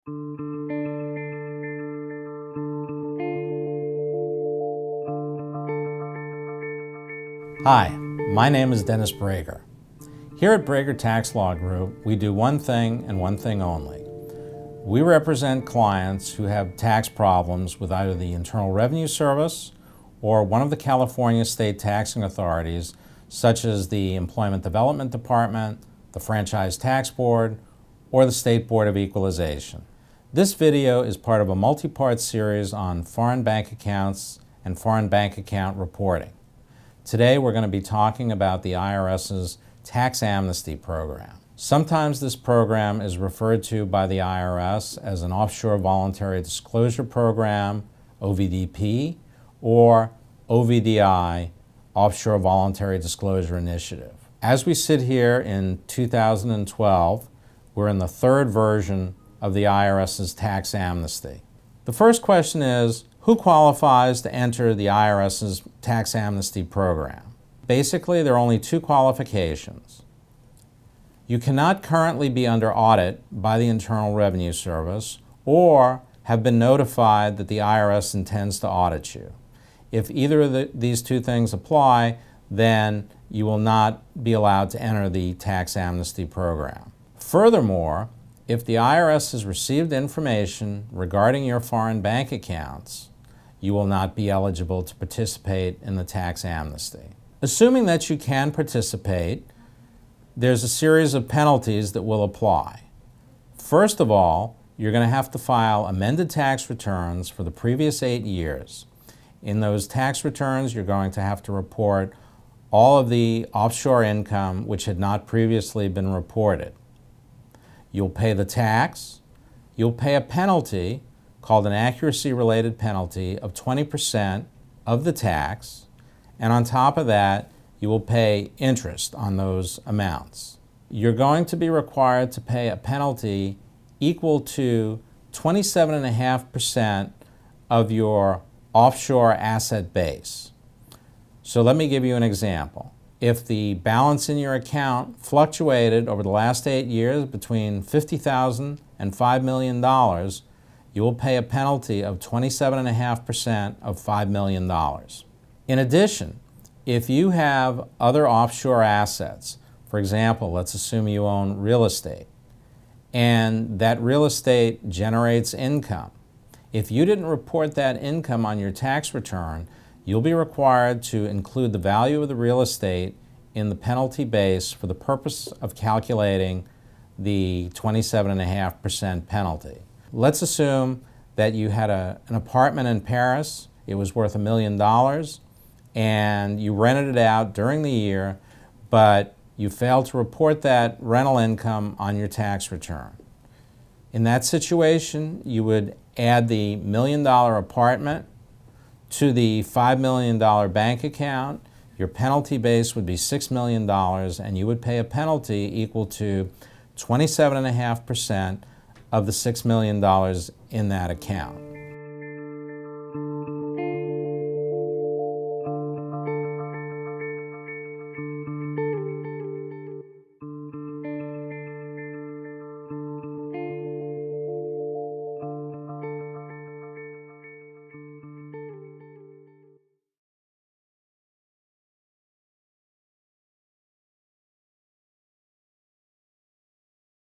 Hi, my name is Dennis Brager. Here at Brager Tax Law Group, we do one thing and one thing only. We represent clients who have tax problems with either the Internal Revenue Service or one of the California state taxing authorities, such as the Employment Development Department, the Franchise Tax Board, or the State Board of Equalization. This video is part of a multi-part series on foreign bank accounts and foreign bank account reporting. Today we're going to be talking about the IRS's Tax Amnesty Program. Sometimes this program is referred to by the IRS as an Offshore Voluntary Disclosure Program, OVDP, or OVDI, Offshore Voluntary Disclosure Initiative. As we sit here in 2012, we're in the third version of the IRS's tax amnesty. The first question is, who qualifies to enter the IRS's tax amnesty program? Basically, there are only two qualifications. You cannot currently be under audit by the Internal Revenue Service or have been notified that the IRS intends to audit you. If either of these two things apply, then you will not be allowed to enter the tax amnesty program. Furthermore, if the IRS has received information regarding your foreign bank accounts, you will not be eligible to participate in the tax amnesty. Assuming that you can participate, there's a series of penalties that will apply. First of all, you're going to have to file amended tax returns for the previous 8 years. In those tax returns, you're going to have to report all of the offshore income which had not previously been reported. You'll pay the tax. You'll pay a penalty called an accuracy-related penalty of 20% of the tax, and on top of that, you will pay interest on those amounts. You're going to be required to pay a penalty equal to 27.5% of your offshore asset base. So let me give you an example. If the balance in your account fluctuated over the last 8 years between $50,000 and $5 million, you will pay a penalty of 27.5% of $5 million. In addition, if you have other offshore assets, for example, let's assume you own real estate, and that real estate generates income. If you didn't report that income on your tax return, you'll be required to include the value of the real estate in the penalty base for the purpose of calculating the 27.5% penalty. Let's assume that you had an apartment in Paris. It was worth $1 million, and you rented it out during the year, but you failed to report that rental income on your tax return. In that situation, you would add the $1 million apartment to the $5 million bank account. Your penalty base would be $6 million, and you would pay a penalty equal to 27.5% of the $6 million in that account.